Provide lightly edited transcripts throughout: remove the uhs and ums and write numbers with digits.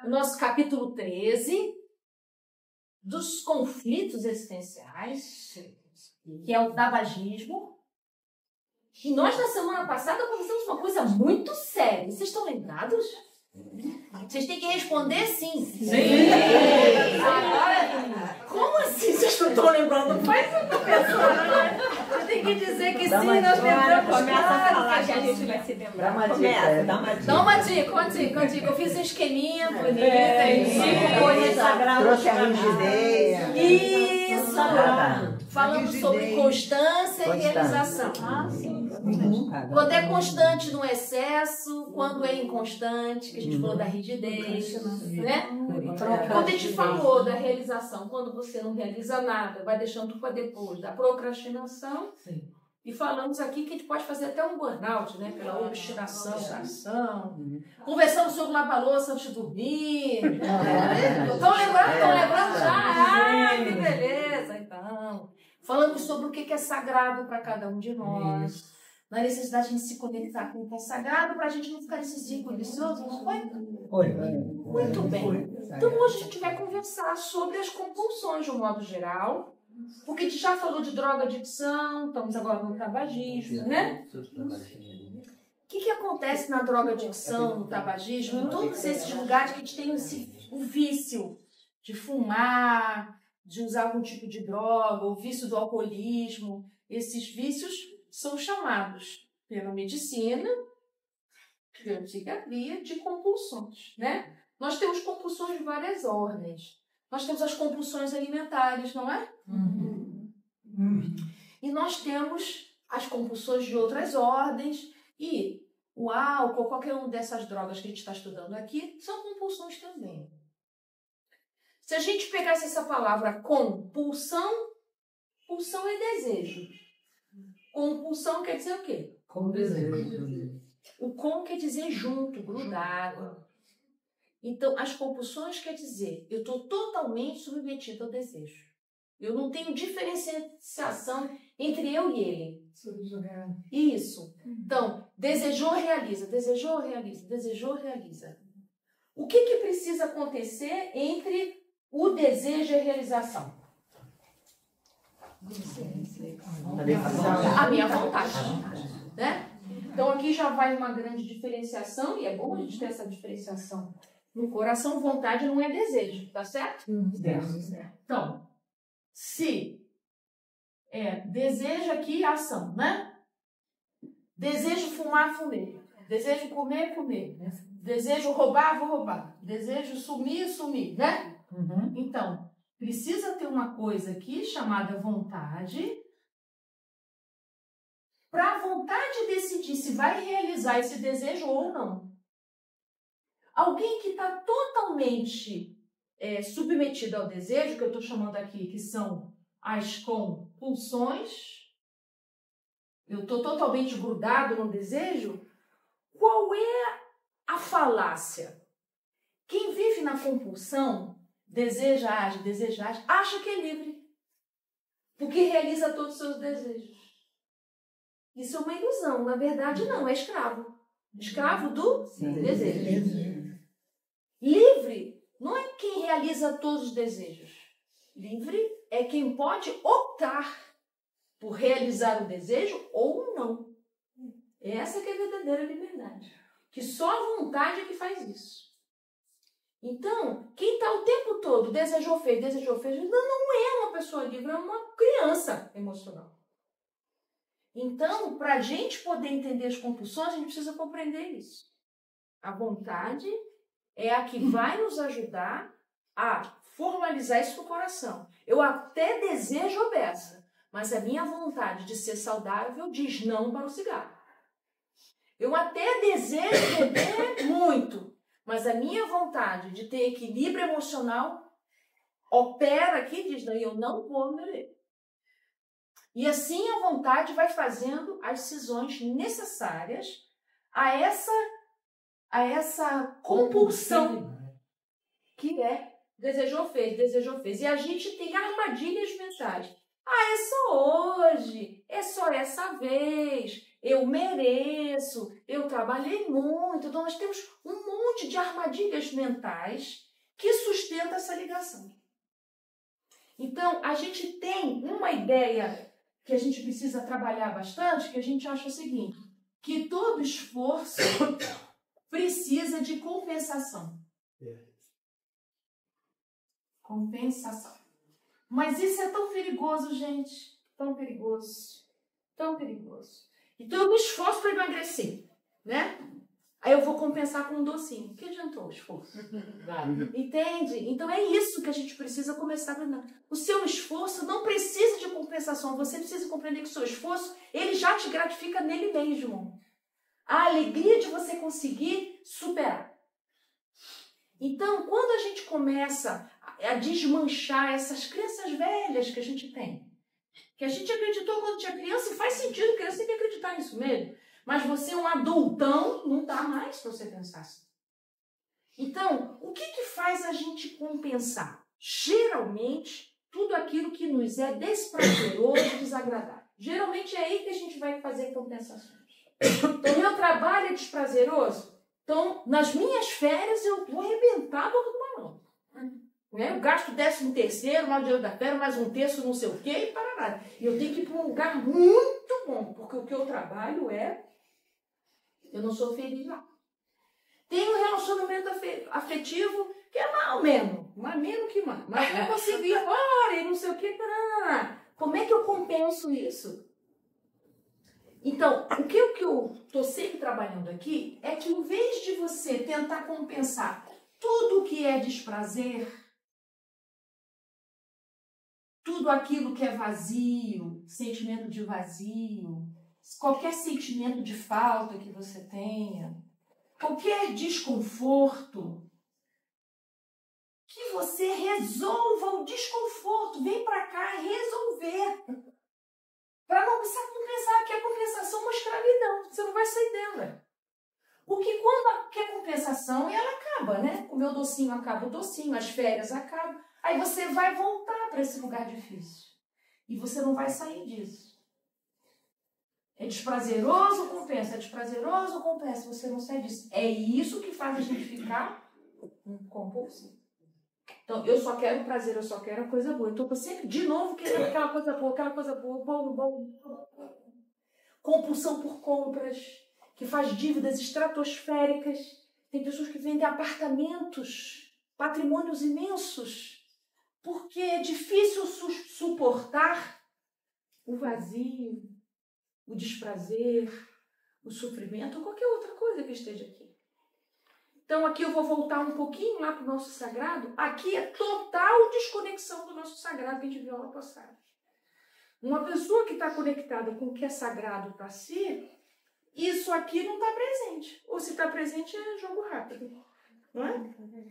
o nosso capítulo 13 dos conflitos existenciais, que é o tabagismo. E nós, na semana passada, conversamos uma coisa muito séria. Vocês estão lembrados? Vocês têm que responder sim. Sim! Agora, como assim vocês não estão lembrando? Não faz isso, professora. Você tem que dizer que sim, nós lembramos. Começa a falar que a gente vai se lembrar. Dá uma dica. Dá uma dica. Eu fiz um esqueminha bonito. 5 coisas sagradas. Trouxe a rigidez. Isso! Tá. Falando sobre constância e realização. Quando é constante no excesso, quando é inconstante, que a gente falou da rigidez, né? Quando a gente falou da realização, quando você não realiza nada, vai deixando tudo para depois, da procrastinação. Sim. E falamos aqui que a gente pode fazer até um burnout, né? Pela obstinação da ação. Conversamos sobre lavar louça antes de dormir. Estão lembrando já? Ah, que beleza, então. Falamos sobre o que é sagrado para cada um de nós. Na necessidade de a gente se conectar com o que é sagrado para a gente não ficar nesse círculo vicioso, não foi? Muito bem. Então hoje a gente vai conversar sobre as compulsões de um modo geral. Porque a gente já falou de droga, adicção, estamos agora no tabagismo, né? O que acontece na droga, adicção, no tabagismo, em todos esses lugares que a gente tem o vício de fumar, de usar algum tipo de droga, o vício do alcoolismo? Esses vícios são chamados pela medicina, pela psiquiatria, de compulsões, né? Nós temos compulsões de várias ordens. Nós temos as compulsões alimentares, não é? E nós temos as compulsões de outras ordens. E o álcool, qualquer uma dessas drogas que a gente está estudando aqui, são compulsões também. Se a gente pegasse essa palavra compulsão, pulsão é desejo. Compulsão quer dizer o quê? Como desejo. O com quer dizer junto, grudado. Então, as compulsões quer dizer, eu estou totalmente submetido ao desejo. Eu não tenho diferenciação entre eu e ele. Isso. Então, desejou, realiza. Desejou, realiza. Desejou, realiza. O que precisa acontecer entre o desejo e a realização? A minha vontade. Né? Então, aqui já vai uma grande diferenciação, e é bom a gente ter essa diferenciação. No coração, vontade não é desejo, tá certo? Certo. Então, se desejo aqui, ação, né? Desejo fumar, fumei. Desejo comer, comer. Desejo roubar, vou roubar. Desejo sumir, sumir, né? Então, precisa ter uma coisa aqui chamada vontade, para a vontade decidir se vai realizar esse desejo ou não. Alguém que está totalmente submetido ao desejo, que eu estou chamando aqui, que são as compulsões, eu estou totalmente grudado no desejo, qual é a falácia? Quem vive na compulsão, deseja, age, acha que é livre, porque realiza todos os seus desejos. Isso é uma ilusão, na verdade não, é escravo. Escravo do desejo. Livre não é quem realiza todos os desejos. Livre é quem pode optar por realizar o desejo ou não. Essa que é a verdadeira liberdade. Que só a vontade é que faz isso. Então, quem está o tempo todo desejou, fez, não é uma pessoa livre, é uma criança emocional. Então, para a gente poder entender as compulsões, a gente precisa compreender isso. A vontade é a que vai nos ajudar a formalizar isso no coração. Eu até desejo obesa, mas a minha vontade de ser saudável diz não para o cigarro. Eu até desejo beber muito, mas a minha vontade de ter equilíbrio emocional opera aqui e diz não, eu não vou beber. E assim a vontade vai fazendo as decisões necessárias a essa compulsão que desejou, fez. E a gente tem armadilhas mentais. É só hoje, é só essa vez, eu mereço, eu trabalhei muito. Então nós temos um monte de armadilhas mentais que sustentam essa ligação. Então, a gente tem uma ideia que a gente precisa trabalhar bastante, que a gente acha o seguinte, que todo esforço precisa de compensação. Compensação. Mas isso é tão perigoso, gente. Tão perigoso. Tão perigoso. Então, eu me esforço para emagrecer, né? Aí eu vou compensar com um docinho. O que adiantou o esforço? Entende? Então é isso que a gente precisa começar a aprender. O seu esforço não precisa de compensação. Você precisa compreender que o seu esforço, ele já te gratifica nele mesmo. A alegria de você conseguir superar. Então, quando a gente começa a desmanchar essas crenças velhas que a gente tem, que a gente acreditou quando tinha criança, e faz sentido, criança tem que acreditar nisso mesmo. Mas você é um adultão, não dá mais para você pensar assim. Então, o que faz a gente compensar? Geralmente, tudo aquilo que nos é desprazeroso e desagradável. Geralmente é aí que a gente vai fazer compensações. Então, meu trabalho é desprazeroso. Então, nas minhas férias, eu vou arrebentar do tubarão. Eu gasto 13º, mais o dinheiro da férias, mais um terço, não sei o quê, e para nada. E eu tenho que ir para um lugar muito bom, porque o que eu trabalho eu não sou feliz lá. Tem um relacionamento afetivo que é mal mesmo, mais menos que mais. Mas eu consigo ir embora e não sei o quê. Como é que eu compenso isso? Então, o que eu estou sempre trabalhando aqui é que, em vez de você tentar compensar tudo que é desprazer, tudo aquilo que é vazio, sentimento de vazio, qualquer sentimento de falta que você tenha, qualquer desconforto, que você resolva o desconforto, vem para cá resolver. Para não precisar compensar, que a compensação é uma escravidão, você não vai sair dela. Porque quando a compensação, ela acaba, né? O meu docinho acaba, o docinho, as férias acabam, aí você vai voltar para esse lugar difícil. E você não vai sair disso. É desprazeroso, compensa. É desprazeroso, compensa. Você não sai disso. É isso que faz a gente ficar compulsivo. Então, eu só quero prazer, eu só quero coisa boa. Então, eu tô sempre, de novo, querendo aquela coisa boa, bom. Compulsão por compras, que faz dívidas estratosféricas. Tem pessoas que vendem apartamentos, patrimônios imensos, porque é difícil suportar o vazio, o desprazer, o sofrimento, ou qualquer outra coisa que esteja aqui. Então, aqui eu vou voltar um pouquinho lá para o nosso sagrado. Aqui é total desconexão do nosso sagrado que a gente viu ano passado. Uma pessoa que está conectada com o que é sagrado para si, isso aqui não está presente. Ou se está presente, é jogo rápido. Não é?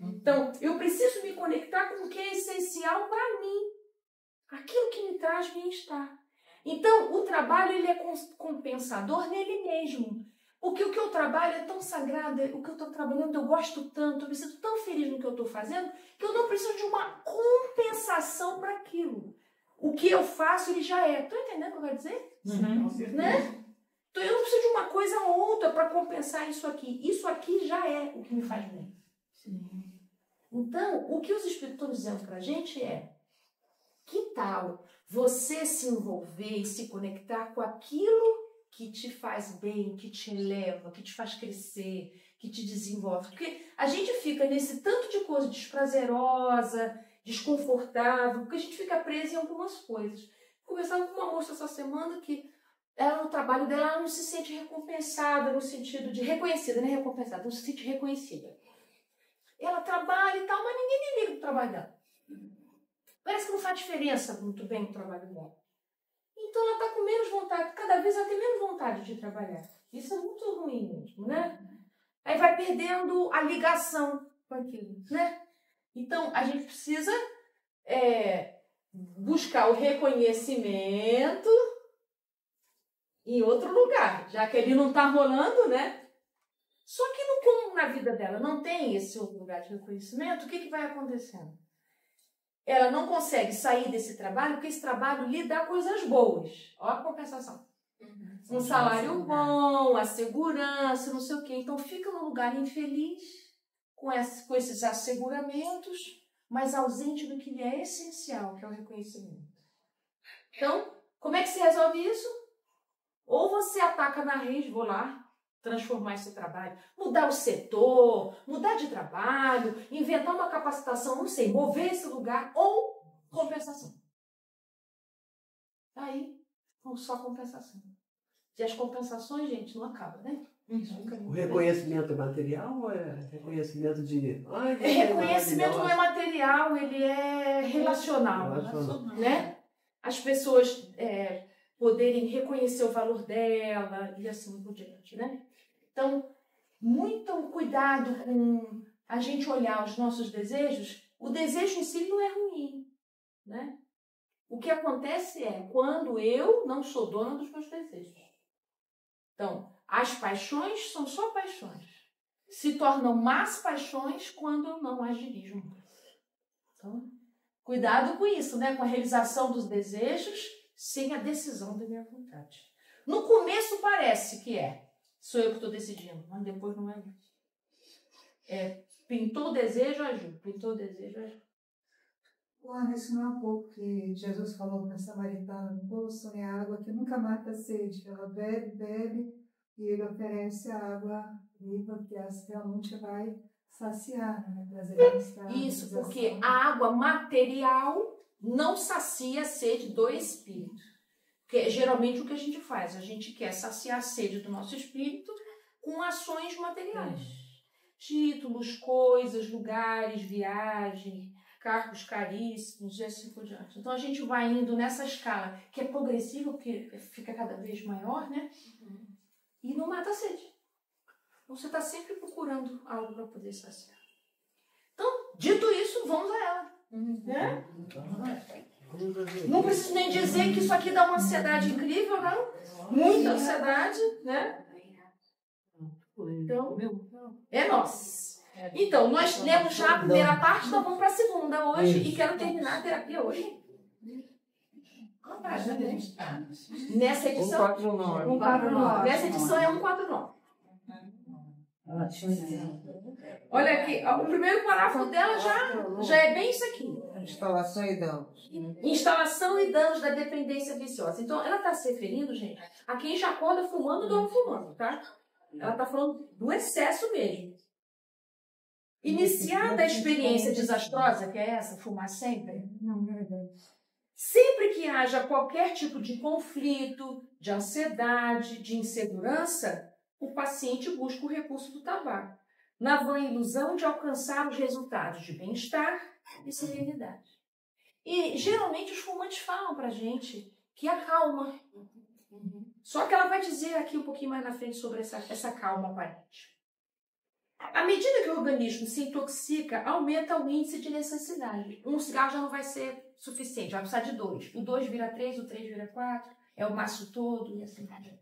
Então, eu preciso me conectar com o que é essencial para mim. Aquilo que me traz bem-estar. Então, o trabalho ele é compensador nele mesmo. Porque o que eu trabalho é tão sagrado, o que eu estou trabalhando eu gosto tanto, eu me sinto tão feliz no que eu estou fazendo, que eu não preciso de uma compensação para aquilo. O que eu faço, ele já é. Estou entendendo o que eu quero dizer? Né? Então, eu não preciso de uma coisa ou outra para compensar isso aqui. Isso aqui já é o que me faz bem. Sim. Então, o que os Espíritos estão dizendo para a gente é: que tal você se envolver e se conectar com aquilo que te faz bem, que te eleva, que te faz crescer, que te desenvolve? Porque a gente fica nesse tanto de coisa desprazerosa, desconfortável, porque a gente fica preso em algumas coisas. Conversava com uma moça essa semana que ela, no trabalho dela, ela não se sente recompensada no sentido de reconhecida, não é recompensada, não se sente reconhecida. Ela trabalha e tal, mas ninguém nem liga do trabalho dela. Parece que não faz diferença muito bem o trabalho dela. Então ela está com menos vontade, cada vez ela tem menos vontade de trabalhar. Isso é muito ruim mesmo, né? Aí vai perdendo a ligação com aquilo, né? Então a gente precisa buscar o reconhecimento em outro lugar, já que ele não está rolando, né? Só que como na vida dela não tem esse outro lugar de reconhecimento, o que vai acontecendo? Ela não consegue sair desse trabalho, porque esse trabalho lhe dá coisas boas. Olha a compensação. Um salário bom, a segurança, não sei o quê. Então fica num lugar infeliz, com esses asseguramentos, mas ausente do que lhe é essencial, que é o reconhecimento. Então, como é que se resolve isso? Ou você ataca na raiz, vou lá, transformar esse trabalho, mudar o setor, mudar de trabalho, inventar uma capacitação, não sei, mover esse lugar, ou compensação. Aí, só compensação. E as compensações, gente, não acabam, né? O reconhecimento é material ou é reconhecimento de... Reconhecimento não é material, ele é relacional. Né? As pessoas poderem reconhecer o valor dela e assim por diante, né? Então, muito cuidado com a gente olhar os nossos desejos. O desejo em si não é ruim, né? O que acontece é quando eu não sou dona dos meus desejos. Então, as paixões são só paixões. Se tornam más paixões quando eu não as dirijo. Então, cuidado com isso, né? Com a realização dos desejos sem a decisão da minha vontade. No começo parece que sou eu que estou decidindo, mas depois não é. Pintou o desejo, ajuda. Pintou o desejo, ajuda. Ana, isso não é um pouco que Jesus falou para a samaritana no poço, né? A água que nunca mata a sede. Ela bebe, bebe, e ele oferece a água viva, que essa realmente vai saciar, né? Trazer bem-estar. Isso, porque a água material não sacia a sede do espírito. Que é geralmente o que a gente faz. A gente quer saciar a sede do nosso espírito com ações materiais. Títulos, coisas, lugares, viagens, carros caríssimos e assim por diante. Então a gente vai indo nessa escala que é progressiva, porque fica cada vez maior, né? E não mata a sede. Então você está sempre procurando algo para poder saciar. Então, dito isso, vamos a ela. Né? Não preciso nem dizer que isso aqui dá uma ansiedade incrível, não? Muita ansiedade, né? Então, é nós. Então, nós lemos já a primeira parte, então vamos para a segunda hoje e quero terminar a terapia hoje. Nessa edição? 149. Nessa edição é 149. Olha aqui, o primeiro parágrafo dela já é bem isso aqui. Instalação e danos. Instalação e danos da dependência viciosa. Então, ela está se referindo, gente, a quem já acorda fumando e dorme fumando, tá? Ela está falando do excesso mesmo. Iniciada a experiência desastrosa, que é essa, fumar sempre, sempre que haja qualquer tipo de conflito, de ansiedade, de insegurança, o paciente busca o recurso do tabaco, na vã ilusão de alcançar os resultados de bem-estar e serenidade. E geralmente os fumantes falam pra gente que acalma. Só que ela vai dizer aqui um pouquinho mais na frente sobre essa calma aparente. À medida que o organismo se intoxica, aumenta o índice de necessidade. Um cigarro já não vai ser suficiente, vai precisar de 2. O 2 vira 3, o 3 vira 4, é o maço todo e assim por diante.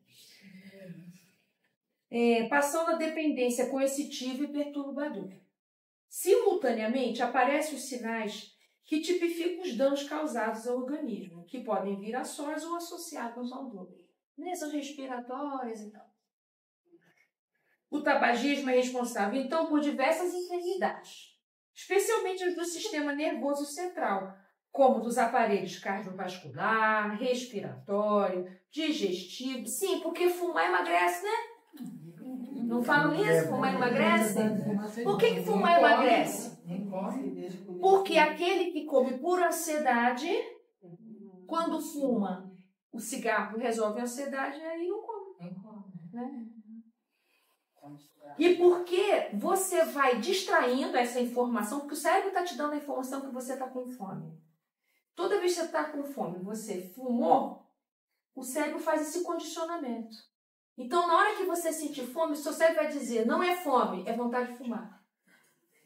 Passando a dependência coercitiva e perturbadora. Simultaneamente, aparecem os sinais que tipificam os danos causados ao organismo, que podem vir a sós ou associados ao dor. Doenças respiratórias e tal. O tabagismo é responsável, então, por diversas enfermidades, especialmente as do sistema nervoso central, como dos aparelhos cardiovascular, respiratório, digestivo. Sim, porque fumar emagrece, né? Não falam isso? Fumar emagrece? Por que fumar emagrece? Porque aquele que come por ansiedade, quando fuma o cigarro resolve a ansiedade, aí não come. Né? E porque você vai distraindo essa informação, porque o cérebro está te dando a informação que você está com fome. Toda vez que você está com fome, você fumou, o cérebro faz esse condicionamento. Então, na hora que você sentir fome, o seu cérebro vai dizer, não é fome, é vontade de fumar.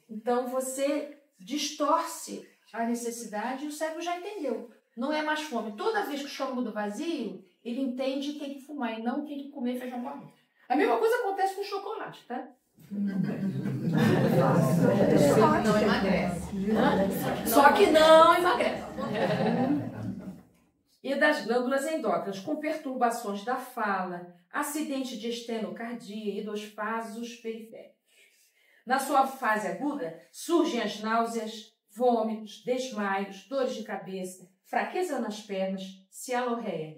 Então, você distorce a necessidade e o cérebro já entendeu. Não é mais fome. Toda vez que o estômago do vazio, ele entende que tem que fumar e não tem que comer feijão com arroz. A mesma coisa acontece com o chocolate, tá? Não emagrece. Só que não emagrece. E das glândulas endócrinas, com perturbações da fala, acidente de estenocardia e dos vasos periféricos. Na sua fase aguda, surgem as náuseas, vômitos, desmaios, dores de cabeça, fraqueza nas pernas, cialorreia.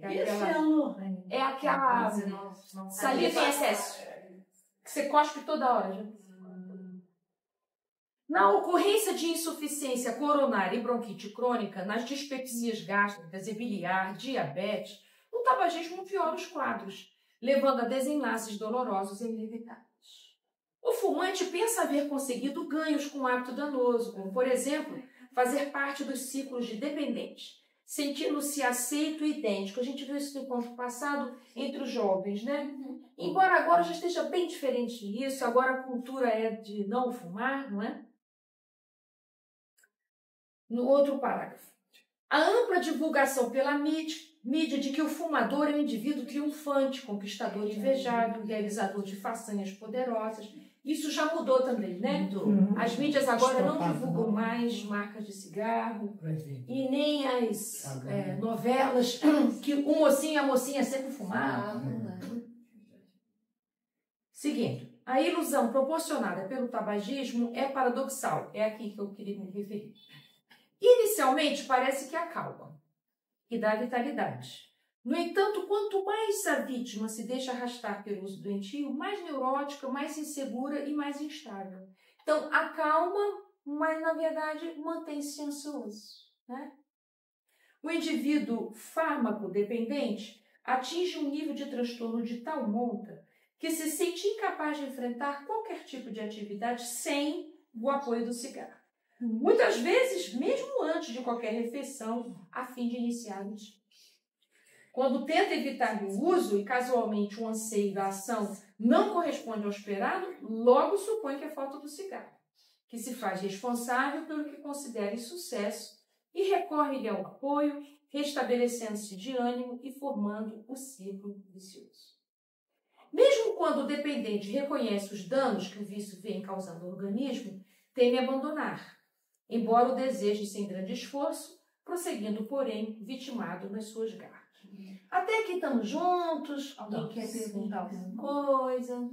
É aquela saliva em excesso, que você cospe toda hora. Já. Na ocorrência de insuficiência coronária e bronquite crônica, nas dispepsias gástricas e biliar, diabetes, o tabagismo piora os quadros, levando a desenlaces dolorosos e inevitáveis. O fumante pensa haver conseguido ganhos com o hábito danoso, como, por exemplo, fazer parte dos ciclos de dependente, sentindo-se aceito e idêntico. A gente viu isso no encontro passado entre os jovens, né? Embora agora já esteja bem diferente disso, agora a cultura é de não fumar, não é? No outro parágrafo. A ampla divulgação pela mídia de que o fumador é um indivíduo triunfante, conquistador invejável, realizador de façanhas poderosas. Isso já mudou também, né? As mídias agora não divulgam mais marcas de cigarro e nem as novelas que o mocinho e a mocinha sempre fumavam. Seguindo, a ilusão proporcionada pelo tabagismo é paradoxal. É aqui que eu queria me referir. Inicialmente parece que acalma e dá vitalidade. No entanto, quanto mais a vítima se deixa arrastar pelo uso doentio, mais neurótica, mais insegura e mais instável. Então, acalma, mas na verdade mantém-se ansioso, né? O indivíduo fármaco-dependente atinge um nível de transtorno de tal monta que se sente incapaz de enfrentar qualquer tipo de atividade sem o apoio do cigarro. Muitas vezes, mesmo antes de qualquer refeição, a fim de iniciar o dia. Quando tenta evitar o uso e casualmente o anseio da ação não corresponde ao esperado, logo supõe que é falta do cigarro, que se faz responsável pelo que considera insucesso e recorre-lhe ao apoio, restabelecendo-se de ânimo e formando o ciclo vicioso. Mesmo quando o dependente reconhece os danos que o vício vem causando ao organismo, teme abandonar, embora o deseje sem grande esforço, prosseguindo, porém, vitimado nas suas garras. Até aqui estamos juntos, alguém quer perguntar alguma coisa?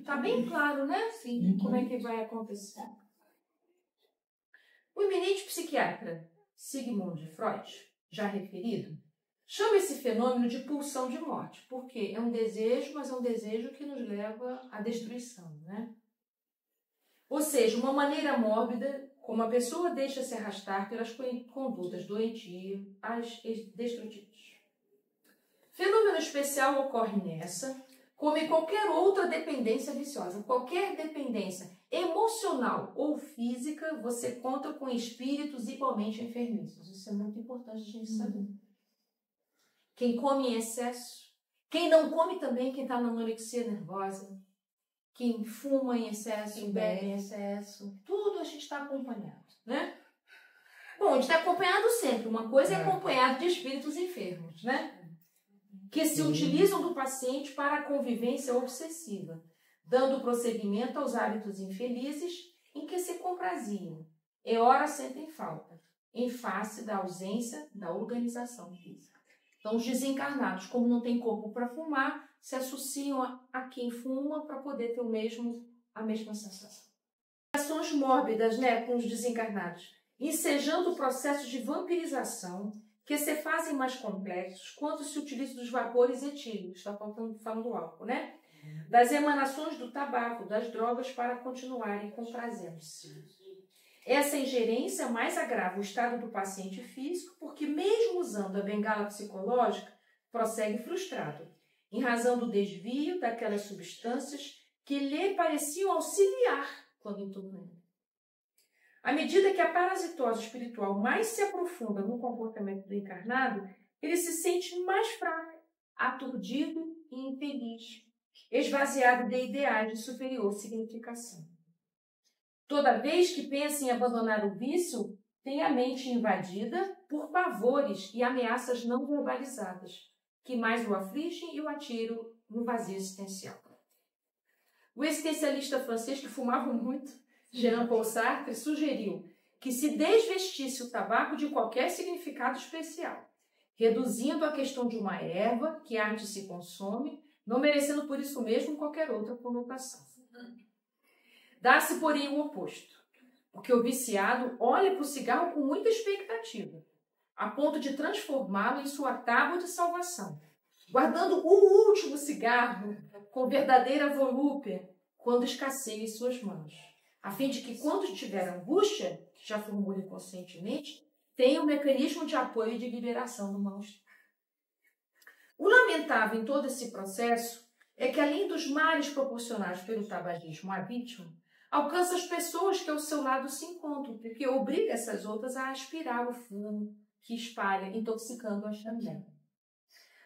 Está bem claro, né? Sim. Como é que vai acontecer? O eminente psiquiatra Sigmund Freud, já referido, chama esse fenômeno de pulsão de morte, porque é um desejo, mas é um desejo que nos leva à destruição, né? Ou seja, uma maneira mórbida como a pessoa deixa se arrastar pelas condutas doentias, as destrutivas. Fenômeno especial ocorre nessa, como em qualquer outra dependência viciosa. Qualquer dependência emocional ou física, você conta com espíritos igualmente enfermizos. Isso é muito importante a gente saber. Quem come em excesso, quem não come também, quem está na anorexia nervosa, quem fuma em excesso, quem bebe em excesso, tudo a gente está acompanhado, né? Bom, a gente está acompanhado sempre. Uma coisa é acompanhado de espíritos enfermos, né? Que se utilizam do paciente para a convivência obsessiva, dando prosseguimento aos hábitos infelizes em que se compraziam, e ora sentem falta, em face da ausência da organização física. Então, os desencarnados, como não tem corpo para fumar, se associam a quem fuma para poder ter a mesma sensação. Ações mórbidas, né, com os desencarnados, ensejando o processo de vampirização, que se fazem mais complexos quando se utiliza dos vapores etílicos, está falando do álcool, né? Das emanações do tabaco, das drogas para continuarem comprazendo-se. Essa ingerência mais agrava o estado do paciente físico, porque mesmo usando a bengala psicológica, prossegue frustrado, em razão do desvio daquelas substâncias que lhe pareciam auxiliar quando entornando. À medida que a parasitose espiritual mais se aprofunda no comportamento do encarnado, ele se sente mais fraco, aturdido e infeliz, esvaziado de ideais de superior significação. Toda vez que pensa em abandonar o vício, tem a mente invadida por pavores e ameaças não verbalizadas, que mais o afligem e o atiram no vazio existencial. O existencialista francês, que fumava muito, Jean-Paul Sartre, sugeriu que se desvestisse o tabaco de qualquer significado especial, reduzindo a questão de uma erva que a arte se consome, não merecendo por isso mesmo qualquer outra conotação. Dá-se, porém, o oposto, porque o viciado olha para o cigarro com muita expectativa, a ponto de transformá-lo em sua tábua de salvação, guardando o último cigarro com verdadeira volúpia quando escasseia em suas mãos, a fim de que, quando tiver angústia, que já formula inconscientemente, tenha um mecanismo de apoio e de liberação do mal-estar. O lamentável em todo esse processo é que, além dos males proporcionados pelo tabagismo à vítima, alcança as pessoas que ao seu lado se encontram, porque obriga essas outras a aspirar o fumo que espalha, intoxicando-as também.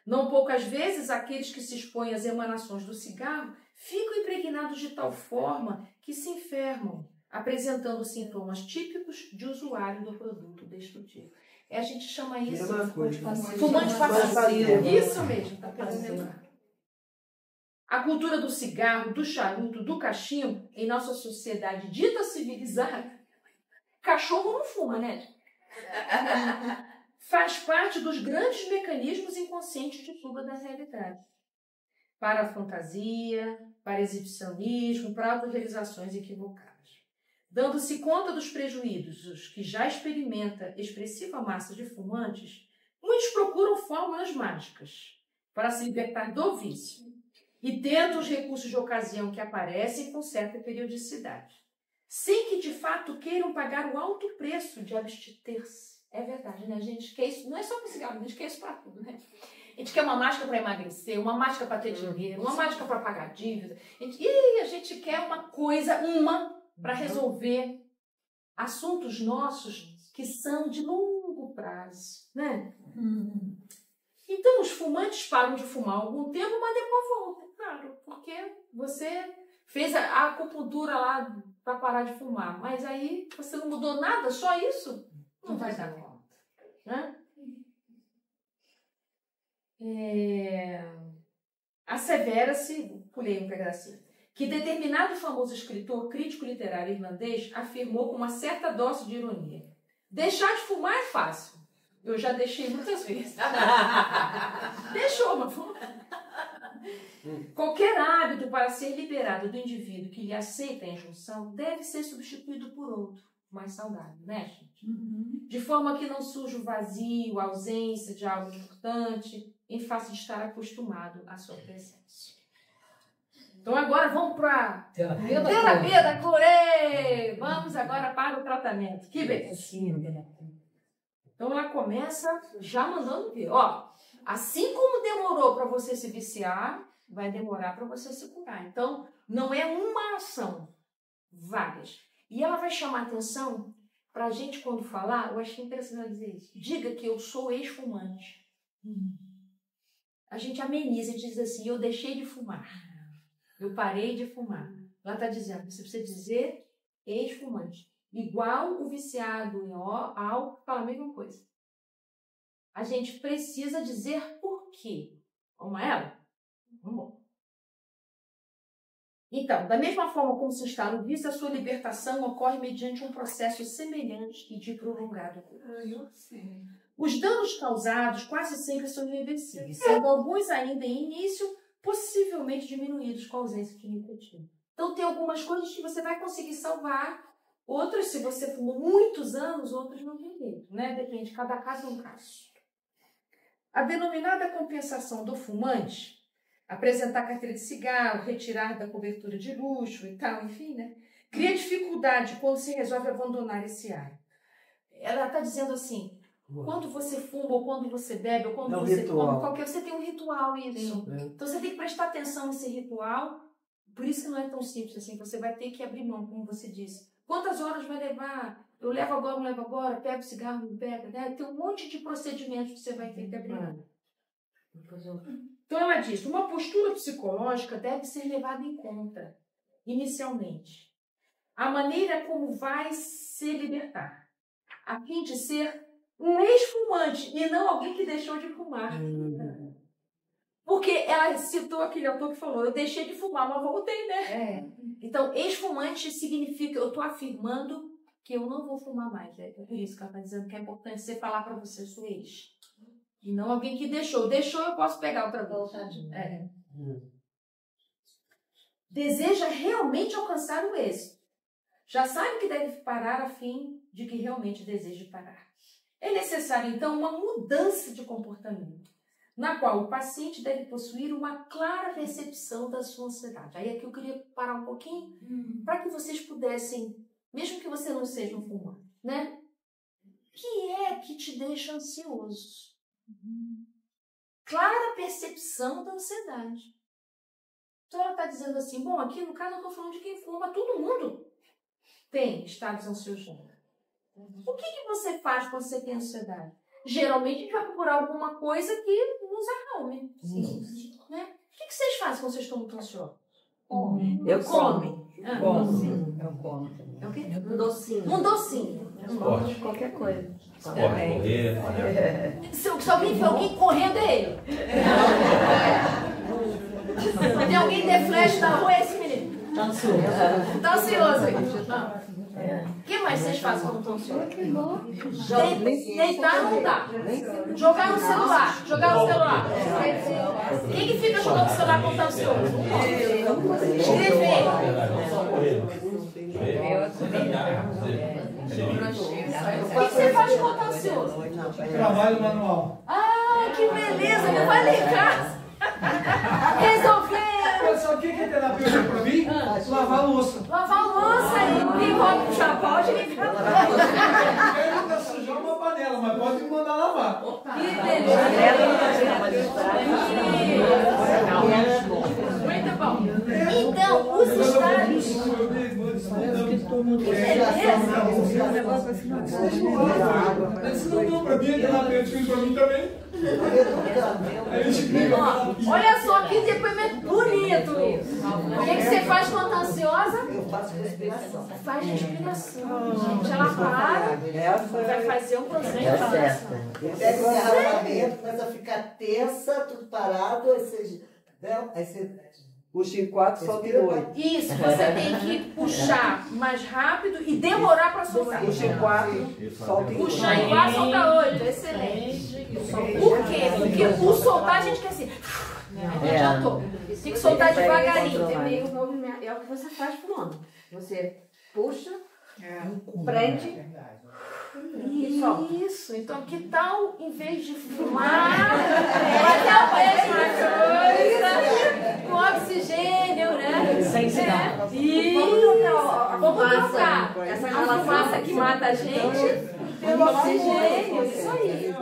Não poucas vezes, aqueles que se expõem às emanações do cigarro ficam impregnados de tal forma que se enfermam, apresentando sintomas típicos de usuário do produto destrutivo. A gente chama isso fumante passivo. Isso mesmo, está lembrar. A cultura do cigarro, do charuto, do cachimbo, em nossa sociedade dita civilizada, cachorro não fuma, né? Faz parte dos grandes mecanismos inconscientes de fuga da realidade. Para a fantasia, para exibicionismo, para autorrealizações equivocadas. Dando-se conta dos prejuízos que já experimenta expressiva massa de fumantes, muitos procuram fórmulas mágicas para se libertar do vício e tentam os recursos de ocasião que aparecem com certa periodicidade, sem que de fato queiram pagar o alto preço de abster-se. É verdade, né? A gente quer isso, não é só para cigarro, a gente quer isso para tudo, né? A gente quer uma máscara para emagrecer, uma máscara para ter dinheiro, uma máscara para pagar dívida. E a gente quer uma coisa, para resolver assuntos nossos que são de longo prazo, né? Então, os fumantes param de fumar algum tempo, mas depois voltam, claro, porque você fez a acupuntura lá para parar de fumar, mas aí você não mudou nada, só isso? Não vai dar conta, né? Assevera-se, pulei um pedacinho, que determinado famoso escritor crítico literário irlandês afirmou com uma certa dose de ironia: deixar de fumar é fácil. Eu já deixei muitas vezes. Deixou, mas qualquer hábito para ser liberado do indivíduo que lhe aceita a injunção deve ser substituído por outro, mais saudável, né, gente? De forma que não surja o vazio, a ausência de algo importante, em face de estar acostumado à sua presença. Então agora vamos para terapia da cura. Vamos agora para o tratamento. Que beleza. Então ela começa já mandando ver. Ó, assim como demorou para você se viciar, vai demorar para você se curar. Então não é uma ação, várias. E ela vai chamar atenção para a gente quando falar. Eu achei interessante ela dizer isso. Diga que eu sou ex-fumante. A gente ameniza e diz assim: eu deixei de fumar. Eu parei de fumar. Ela está dizendo, você precisa dizer ex-fumante. Igual o viciado em álcool fala a mesma coisa. A gente precisa dizer por quê. Vamos a ela? Vamos. Então, da mesma forma como se instala o vício, a sua libertação ocorre mediante um processo semelhante e de prolongado curso. Os danos causados quase sempre são irreversíveis, sendo alguns ainda em início possivelmente diminuídos com a ausência de nicotina. Então, tem algumas coisas que você vai conseguir salvar, outras, se você fumou muitos anos, outras não tem jeito, né? Depende, cada caso é um caso. A denominada compensação do fumante, apresentar carteira de cigarro, retirar da cobertura de luxo e tal, enfim, né? Cria dificuldade quando se resolve abandonar esse hábito. Ela está dizendo assim, quando você fuma, ou quando você bebe, ou quando você come, qualquer, você tem um ritual isso. Então você tem que prestar atenção nesse ritual, por isso que não é tão simples assim, você vai ter que abrir mão, como você disse. Quantas horas vai levar? Eu levo agora, não levo agora? Pego o cigarro, não pego? Né? Tem um monte de procedimentos que você vai ter que abrir mão. Então ela diz, uma postura psicológica deve ser levada em conta, inicialmente. A maneira como vai se libertar, a fim de ser um ex-fumante e não alguém que deixou de fumar. Porque ela citou aquele autor que falou, eu deixei de fumar, mas voltei, né? Então, ex-fumante significa, eu estou afirmando que eu não vou fumar mais. É por isso que ela está dizendo que é importante você falar para você, eu sou ex. E não alguém que deixou. Deixou, eu posso pegar outra vez. Deseja realmente alcançar o êxito. já sabe que deve parar a fim de que realmente deseje parar. É necessário, então, uma mudança de comportamento, na qual o paciente deve possuir uma clara percepção da sua ansiedade. Aí aqui eu queria parar um pouquinho para que vocês pudessem, mesmo que você não seja um fumante, né? O que é que te deixa ansioso? Clara percepção da ansiedade. Então ela está dizendo assim, bom, aqui no caso eu estou falando de quem fuma, todo mundo tem estados ansiosos. O que você faz quando você tem ansiedade? Geralmente a gente vai procurar alguma coisa que nos acalme. Né? O que vocês fazem quando vocês estão muito ansiosos? Eu como. Eu como. É o quê? Um docinho. Um docinho. Esporte. Qualquer coisa. Esporte, correr, Se alguém vê alguém correndo, é ele. Tem alguém de flash na rua, é esse menino. Tá ansioso aí. O que mais vocês fazem quando estão ansiosos? Deitar não dá. Jogar no celular. Quem que fica jogando no celular quando está ansioso? Escrever. O que você faz quando está ansioso? Trabalho manual. Ah, que beleza! Não vai ligar. Resolver. Sabe o que é terapia pra mim? Lavar a louça. Lavar a louça e envolve o chapéu de ligar. Quero ainda sujar uma panela, mas pode me mandar lavar. Que beleza! Muito bom. Então, os estados... Isso não pra mim, é terapêutico pra mim também. A gente briga. Olha só que depoimento bonito isso. O que você faz quando está ansiosa? Eu faço respiração. Faz respiração. Gente, ela para, vai fazer um processo de respiração. Pega o engarrafamento, começa a ficar tensa, tudo parado, aí você Puxa em 4, solta em 8. Isso, você tem que puxar mais rápido e demorar para soltar. Puxa em 4, solta em 8. Puxar em 4, solta 8. Excelente. Por quê? Porque o soltar a gente quer assim. Não adiantou. Tem que soltar devagarinho. É meio movimento. É o que você faz pro homem. Você puxa, prende. Isso. Então, que tal, em vez de fumar, fazer a mesma coisa com oxigênio, né? Sem cigarro. Vamos trocar. Essa fumaça que mata a gente pelo oxigênio. Isso aí.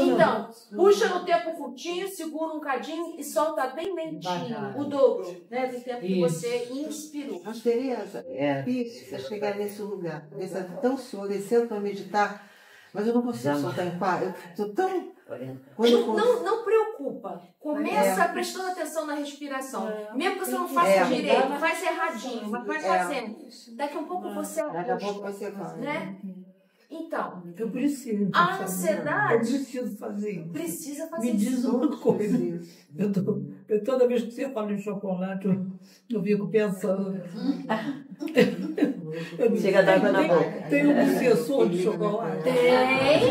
Então, puxa no tempo curtinho, segura um cadinho e solta bem lentinho. O dobro, né, do tempo que você inspirou. Mas, Tereza, é difícil chegar nesse lugar. Essa tão descendo para meditar, mas eu não consigo soltar em 4. Eu estou tão... Não preocupa. Começa prestando atenção na respiração. Mesmo que você não faça direito, faz erradinho, mas vai fazendo. Daqui a pouco você ajusta. Daqui a pouco você vai. Né? Então, eu preciso. A ansiedade... Eu preciso fazer. Precisa fazer Me diz uma coisa. Eu toda vez que você fala em chocolate, eu fico pensando. Chega d'água na boca. Tem um obsessor de chocolate? Tem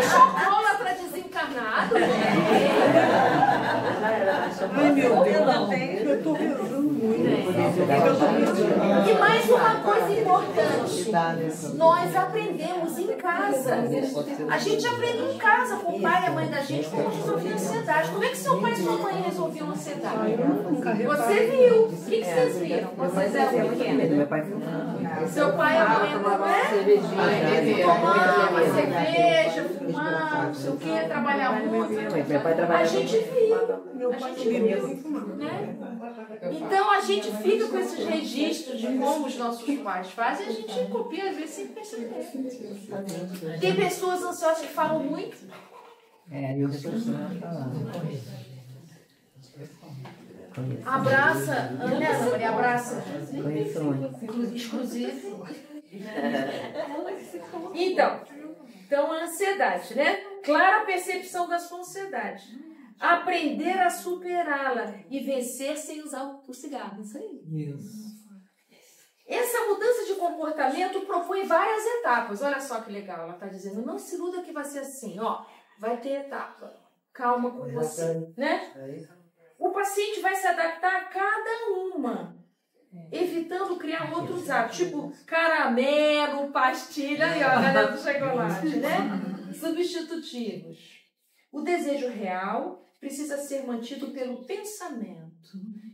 chocolate desencarnado? Ai, meu Deus. Eu estou rezando muito. E mais uma coisa importante. Nós aprendemos em casa. A gente aprendeu em casa com o pai e a mãe da gente como resolver ansiedade. Como é que seu pai e sua mãe resolviam ansiedade? Você viu. O que vocês viram? Vocês eram pequenos. Meu pai seu pai e a mãe tomava cerveja, fumar, não sei o que, trabalhar muito. Meu pai trabalhava. A gente viu. Né? Então a gente fica com esses registros de como os nossos pais fazem e a gente copia às vezes sem perceber. Tem pessoas ansiosas que falam muito. Eu preciso falar. Abraça, Ana Maria, abraça. Conheço muito. Exclusivo. Então a ansiedade, né? Clara percepção da sua ansiedade. Aprender a superá-la e vencer sem usar o cigarro. Isso aí. Essa mudança de comportamento propõe várias etapas. Olha só que legal. Ela está dizendo, não se iluda que vai ser assim. Ó, vai ter etapa. Calma com você. Né? O paciente vai se adaptar a cada uma evitando criar outros hábitos, tipo caramelo, pastilha, aí ó, a galera do chocolate, né? Substitutivos. O desejo real precisa ser mantido pelo pensamento.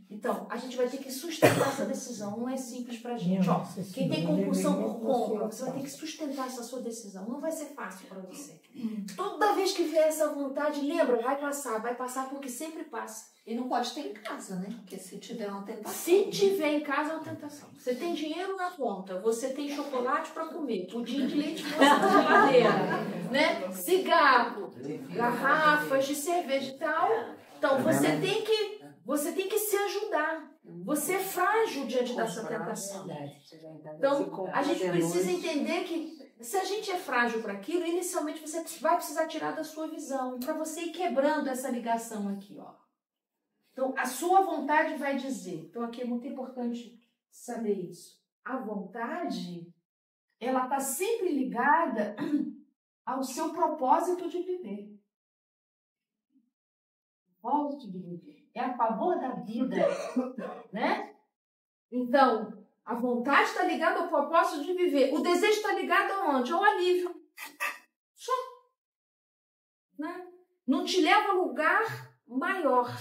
Então, a gente vai ter que sustentar essa decisão. Não é simples pra gente. Ó, quem tem compulsão por compra, você vai ter que sustentar essa sua decisão. Não vai ser fácil para você. Toda vez que vier essa vontade, lembra, vai passar porque sempre passa. E não pode ter em casa, né? Porque se tiver uma tentação. Se tiver em casa, é uma tentação. Você tem dinheiro na conta, você tem chocolate para comer, pudim de leite moça na geladeira, né? Cigarro, garrafas de cerveja e tal. Então, você tem que se ajudar. Você é frágil diante dessa tentação. Então, a gente precisa entender que se a gente é frágil para aquilo, inicialmente você vai precisar tirar da sua visão, para você ir quebrando essa ligação aqui, ó. Então, a sua vontade vai dizer. Então, aqui é muito importante saber isso. A vontade, ela está sempre ligada ao seu propósito de viver. Propósito de viver. É a favor da vida, né? Então, a vontade está ligada ao propósito de viver. O desejo está ligado aonde? Ao alívio. Só. Né? Não te leva a lugar maior.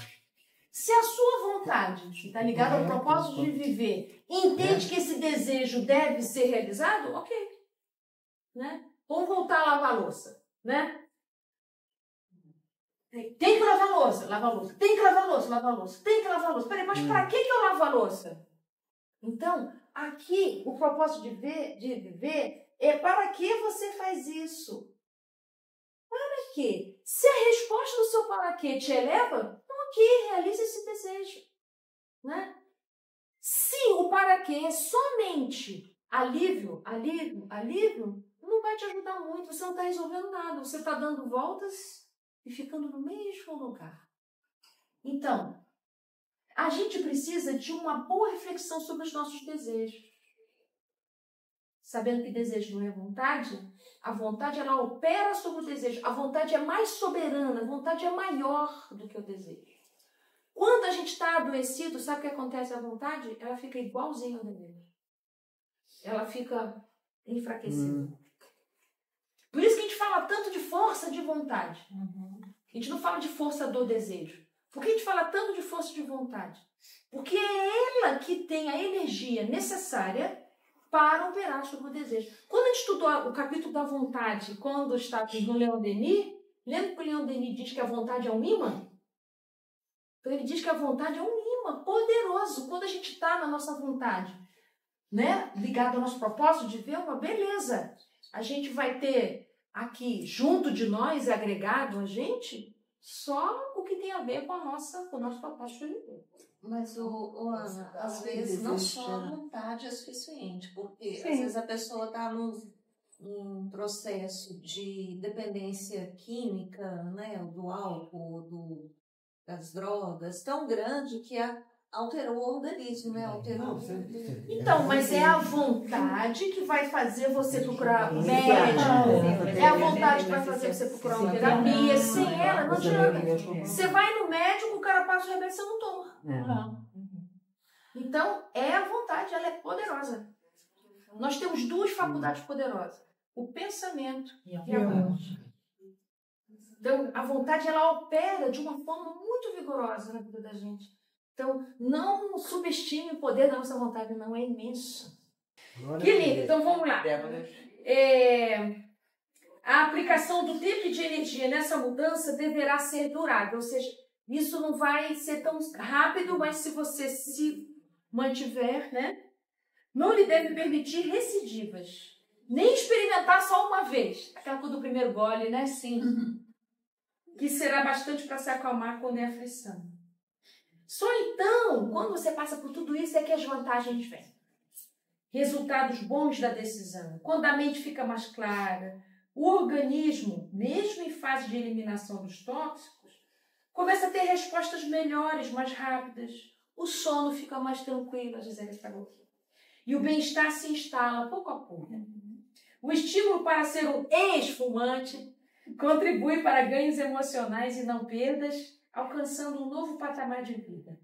Se a sua vontade está ligada ao propósito de viver, entende que esse desejo deve ser realizado, ok. Né? Vamos voltar a lavar a louça, né? Tem que lavar a louça, lavar a louça. Tem que lavar a louça, lavar a louça. Tem que lavar a louça. Peraí, mas para que eu lavo a louça? Então, aqui, o propósito de viver é para que você faz isso? Para quê? Se a resposta do seu para quê te eleva, ok, realize esse desejo. Né? Se o para quê é somente alívio, não vai te ajudar muito. Você não está resolvendo nada. Você está dando voltas e ficando no mesmo lugar. Então, a gente precisa de uma boa reflexão sobre os nossos desejos. Sabendo que desejo não é vontade, a vontade ela opera sobre o desejo. A vontade é mais soberana, a vontade é maior do que o desejo. Quando a gente está adoecido, sabe o que acontece à vontade? Ela fica igualzinha ao desejo. Ela fica enfraquecida. Por isso que a gente fala tanto de força de vontade. A gente não fala de força do desejo. Por que a gente fala tanto de força de vontade? Porque é ela que tem a energia necessária para operar sobre o desejo. Quando a gente estudou o capítulo da vontade, quando está no Leon Denis, lembra que o Leon Denis diz que a vontade é um imã? Então ele diz que a vontade é um imã poderoso. Quando a gente está na nossa vontade, né, ligado ao nosso propósito de ver uma beleza, a gente vai ter aqui, junto de nós, agregado a gente, só o que tem a ver com o nosso propósito de viver. Mas, Ana, às vezes não só a vontade é suficiente, porque às vezes a pessoa está num processo de dependência química, né, do álcool, das drogas, tão grande que alterou o organismo, né? Então, mas é a vontade que vai fazer você procurar médico, é a vontade que vai fazer você procurar uma terapia. Sem ela, não adianta. Você vai no médico, o cara passa o remédio, você não toma. Então, é a vontade, ela é poderosa. Nós temos duas faculdades poderosas, o pensamento e a vontade. Então, a vontade, ela opera de uma forma muito vigorosa na vida da gente. Então, não subestime o poder da nossa vontade, não, é imenso. Que lindo, então vamos lá. A aplicação do tempo e de energia nessa mudança deverá ser durável, ou seja, isso não vai ser tão rápido, mas se você se mantiver, né, não lhe deve permitir recidivas, nem experimentar só uma vez, aquela coisa do primeiro gole, né, sim, que será bastante para se acalmar quando é aflição. Só então, quando você passa por tudo isso, é que as vantagens vêm. Resultados bons da decisão. Quando a mente fica mais clara, o organismo, mesmo em fase de eliminação dos tóxicos, começa a ter respostas melhores, mais rápidas. O sono fica mais tranquilo, a Gisele falou aqui. E o bem-estar se instala pouco a pouco. O estímulo para ser um ex-fumante contribui para ganhos emocionais e não perdas, alcançando um novo patamar de vida.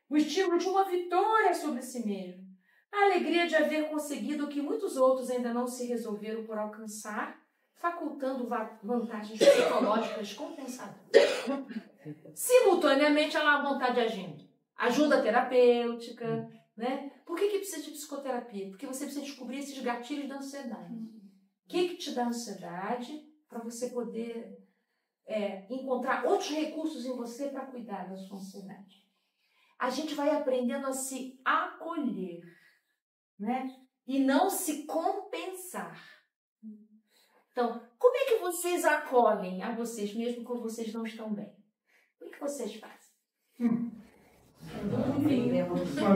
O estímulo de uma vitória sobre si mesmo A alegria de haver conseguido o que muitos outros ainda não se resolveram por alcançar, facultando vantagens psicológicas compensadoras. Simultaneamente, ela há vontade agindo. Ajuda terapêutica, né? Por que precisa de psicoterapia? Porque você precisa descobrir esses gatilhos da ansiedade. O que te dá ansiedade para você poder encontrar outros recursos em você para cuidar da sua ansiedade. A gente vai aprendendo a se acolher, né? E não se compensar. Então, como é que vocês acolhem a vocês mesmo quando vocês não estão bem? O que vocês fazem?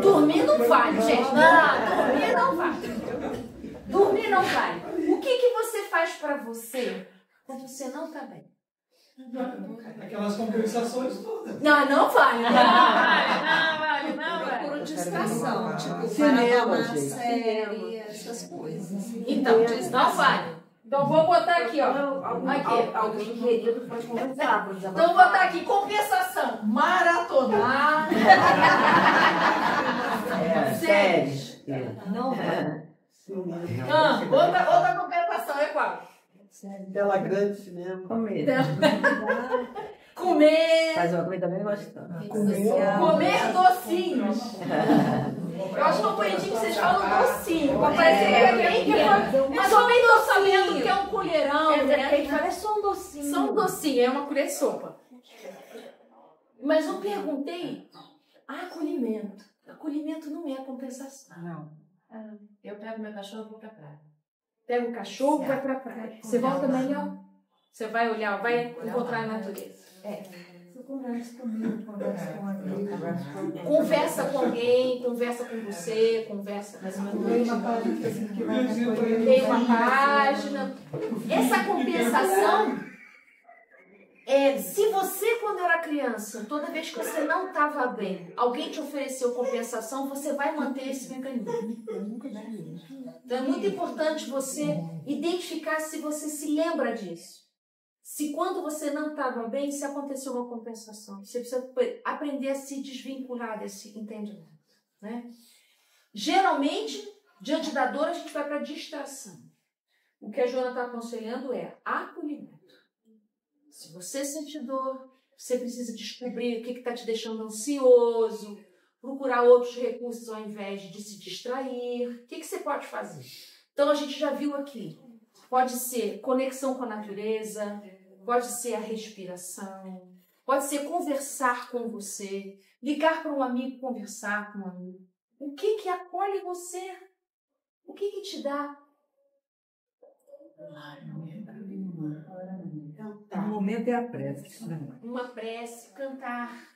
Dormir não vale, gente. Não, dormir não vale. Dormir não vale. O que você faz para você quando você não está bem? Aquelas compensações todas. Não vale. Não vale. Por distração, tipo, cinema, uma série, essas coisas. Então, não vale. Então, vou botar aqui, ó. Alguém querido pode conversar, por exemplo. Então, vou botar aqui, compensação. Maratonar. Séries. Não vale. Outra compensação é qual? Tela grande, cinema. Comer. Faz uma comida bem gostosa. Comer docinhos. Eu acho tão bonitinho que vocês falam docinho. Parece que é bem que mas eu nem tô sabendo que é um colherão. É só um docinho. Só um docinho, é uma colher de sopa. Mas eu perguntei acolhimento. Acolhimento não é compensação. Não. Eu pego meu cachorro e vou pra praia. Pega o cachorro e vai pra praia. Você volta melhor. Você vai olhar, vai encontrar a natureza. Você conversa comigo, conversa com alguém. Conversa com alguém, conversa com você, conversa com Leia uma página assim que vai me acolher. Leia uma página. Essa compensação se você, quando era criança, toda vez que você não estava bem, alguém te ofereceu compensação, você vai manter esse mecanismo. Então é muito importante você identificar se você se lembra disso. Se quando você não estava bem, se aconteceu uma compensação. Você precisa aprender a se desvincular desse entendimento, né? Geralmente, diante da dor, a gente vai para a distração. O que a Joana está aconselhando é acolhimento. Se você sente dor, você precisa descobrir o que está te deixando ansioso, procurar outros recursos ao invés de se distrair. O que você pode fazer? Então, a gente já viu aqui. Pode ser conexão com a natureza, pode ser a respiração, pode ser conversar com você, ligar para um amigo, conversar com um amigo. O que acolhe você? O que te dá? No momento é a prece. Uma prece, cantar.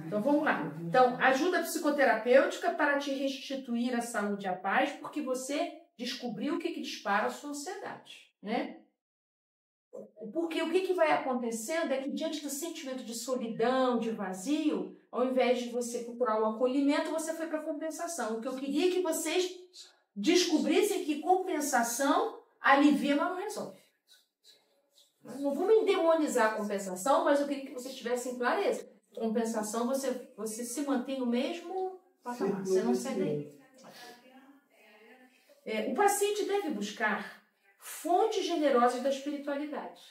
Então vamos lá. Então, ajuda psicoterapêutica para te restituir a saúde e a paz, porque você descobriu o que dispara a sua ansiedade, né? Porque o que vai acontecendo é que diante do sentimento de solidão, de vazio, ao invés de você procurar o acolhimento, você foi para a compensação. O que eu queria é que vocês descobrissem que compensação alivia, mas não resolve. Não vou me demonizar a compensação, mas eu queria que vocês tivessem clareza. Compensação, você se mantém no mesmo patamar, você não sai daí. O paciente deve buscar fontes generosas da espiritualidade.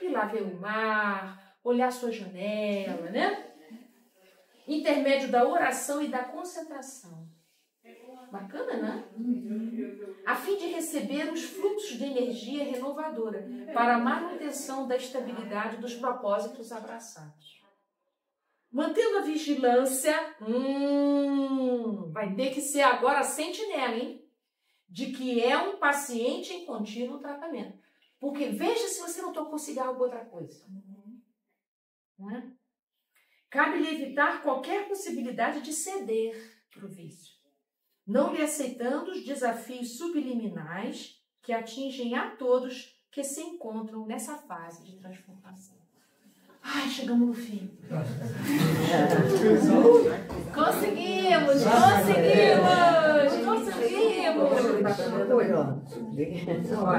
Ir lá ver o mar, olhar sua janela, né? Intermédio da oração e da concentração. Bacana, né? A fim de receber os fluxos de energia renovadora para a manutenção da estabilidade dos propósitos abraçados. Mantendo a vigilância, vai ter que ser agora a sentinela, hein? De que é um paciente em contínuo tratamento. Porque veja se você não tocou cigarro ou outra coisa. Né? Cabe-lhe evitar qualquer possibilidade de ceder para o vício, não lhe aceitando os desafios subliminais que atingem a todos que se encontram nessa fase de transformação. Ai, chegamos no fim. Conseguimos!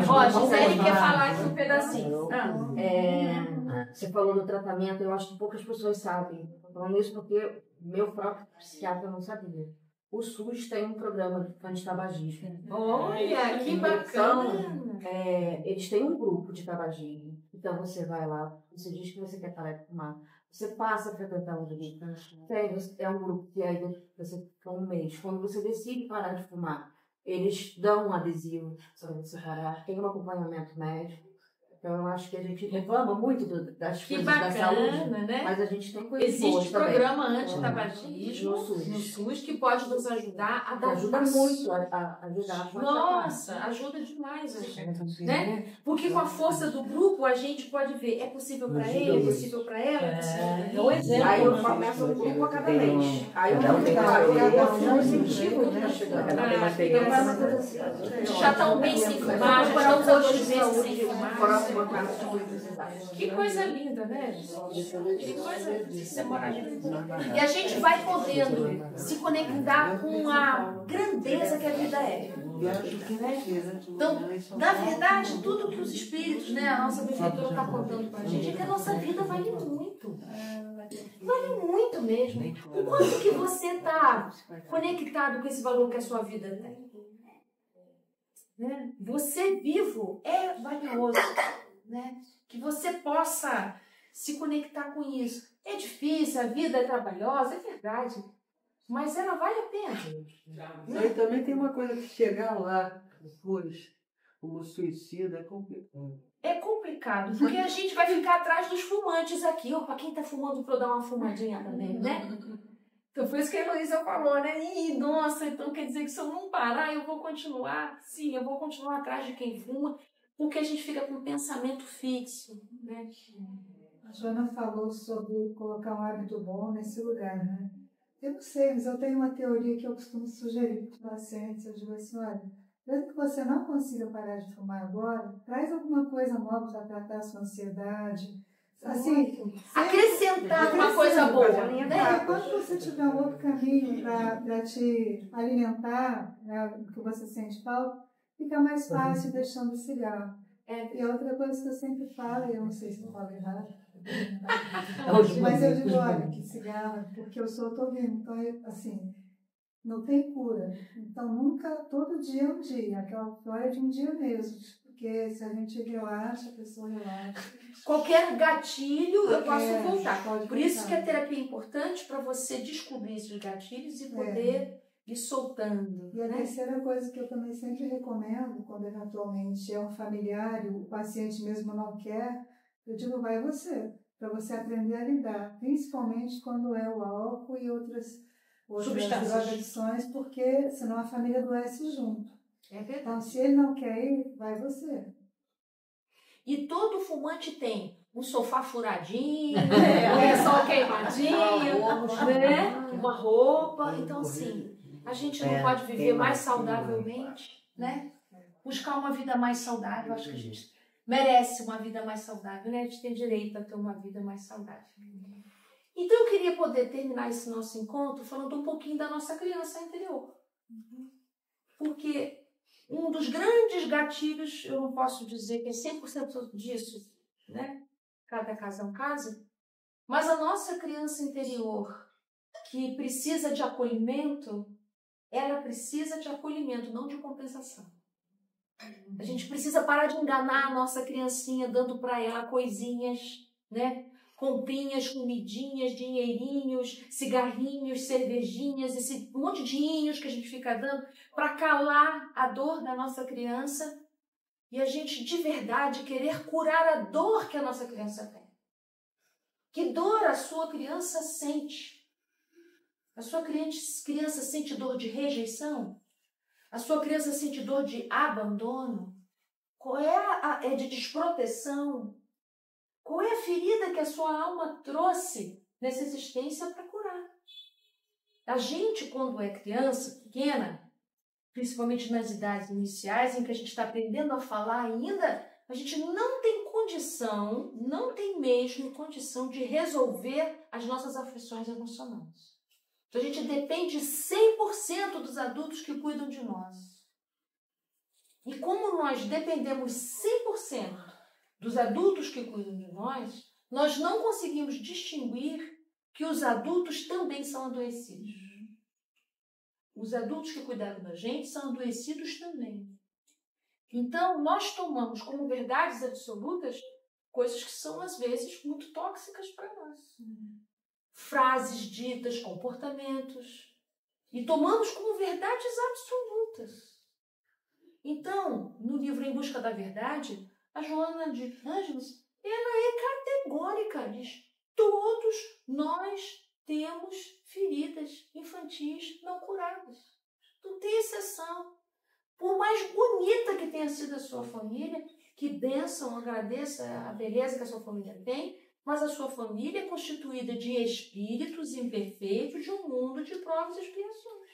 Ó, Gisele quer falar aqui um pedacinho. Você falou do tratamento, eu acho que poucas pessoas sabem. Falando isso porque meu próprio psiquiatra não sabia. O SUS tem um programa de antitabagismo. Olha, que bacana! Eles têm um grupo de tabagismo. Então você vai lá, você diz que você quer parar de fumar, você passa a frequentar um grupo. É um grupo que aí você fica um mês. Quando você decide parar de fumar, eles dão um adesivo para você parar. Tem um acompanhamento médico. Então, eu acho que a gente reclama muito das coisas da saúde, né? mas a gente tem coisas Existe boas também. programa antitabagismo no SUS que pode nos ajudar a dar ajuda muito a ajudar. Nossa, ajuda demais a gente, né? Porque com a força do grupo a gente pode ver, é possível para ele, é possível para ela, é possível para ele. Aí eu começo um grupo a cada mês. Aí eu não incentivo para chegar. Já estão bem sem fumar, já estão todos meses sem fumar. Que coisa linda, né? Que coisa isso é maravilhoso. E a gente vai podendo se conectar com a grandeza que a vida é. Então, na verdade, tudo que os espíritos, né, a nossa benfeitora está contando para a gente é que a nossa vida vale muito. Vale muito mesmo. O quanto que você está conectado com esse valor que a sua vida tem? Né? Você vivo é valioso, né? Que você possa se conectar com isso. É difícil, a vida é trabalhosa, é verdade, mas ela vale a pena. E também tem uma coisa que chegar lá depois, como suicida, é complicado. É complicado, porque a gente vai ficar atrás dos fumantes aqui. Opa, quem está fumando para eu dar uma fumadinha também, né? Então foi isso que a Heloísa falou, né? Ih, nossa, então quer dizer que se eu não parar, eu vou continuar? Sim, eu vou continuar atrás de quem fuma, porque a gente fica com um pensamento fixo, né? A Joana falou sobre colocar um hábito bom nesse lugar, né? Eu não sei, mas eu tenho uma teoria que eu costumo sugerir para os pacientes. Eu digo assim, olha, mesmo que você não consiga parar de fumar agora, traz alguma coisa nova para tratar a sua ansiedade. Assim, acrescentar uma coisa boa, né? Quando você tiver um outro caminho para te alimentar, né, do que você sente falta, fica mais fácil deixando o cigarro. E outra coisa que eu sempre falo, e eu não sei se eu falo errado, mas eu digo, olha, que cigarro, porque eu sou ouvindo, então, assim, não tem cura. Então, nunca, todo dia é um dia, aquela história de um dia mesmo. Porque se a gente relaxa, a pessoa relaxa. Qualquer gatilho eu posso voltar. Por isso que a terapia é importante para você descobrir esses gatilhos e poder ir soltando. E a terceira coisa que eu também sempre recomendo, quando eventualmente é um familiar e o paciente mesmo não quer, eu digo, vai você, para você aprender a lidar, principalmente quando é o álcool e outras substâncias, porque senão a família adoece junto. Então, se ele não quer ir, vai você. E todo fumante tem um sofá furadinho, um lençol queimadinho, né? Uma roupa. Então, assim, a gente não pode viver mais saudavelmente, né? Buscar uma vida mais saudável. Acho que a gente merece uma vida mais saudável, né? A gente tem direito a ter uma vida mais saudável. Então, eu queria poder terminar esse nosso encontro falando um pouquinho da nossa criança interior. Porque um dos grandes gatilhos, eu não posso dizer que é 100% disso, né? Cada caso é um caso, mas a nossa criança interior, que precisa de acolhimento, ela precisa de acolhimento, não de compensação. A gente precisa parar de enganar a nossa criancinha, dando para ela coisinhas, né? Comprinhas, comidinhas, dinheirinhos, cigarrinhos, cervejinhas, esse monte de inhos que a gente fica dando para calar a dor da nossa criança e a gente de verdade querer curar a dor que a nossa criança tem. Que dor a sua criança sente? A sua criança sente dor de rejeição? A sua criança sente dor de abandono? Qual é de desproteção? Qual é a ferida que a sua alma trouxe nessa existência para curar? A gente, quando é criança, pequena, principalmente nas idades iniciais, em que a gente está aprendendo a falar ainda, a gente não tem condição, não tem mesmo condição de resolver as nossas aflições emocionais. Então, a gente depende 100% dos adultos que cuidam de nós. E como nós dependemos 100% dos adultos que cuidam de nós, nós não conseguimos distinguir que os adultos também são adoecidos. Os adultos que cuidaram da gente são adoecidos também. Então, nós tomamos como verdades absolutas coisas que são, às vezes, muito tóxicas para nós. Frases ditas, comportamentos. E tomamos como verdades absolutas. Então, no livro Em Busca da Verdade, a Joana de Ângeles, ela é categórica, diz: todos nós temos feridas infantis não curadas. Não tem exceção. Por mais bonita que tenha sido a sua família, que bênção, agradeça a beleza que a sua família tem, mas a sua família é constituída de espíritos imperfeitos de um mundo de provas e expiações.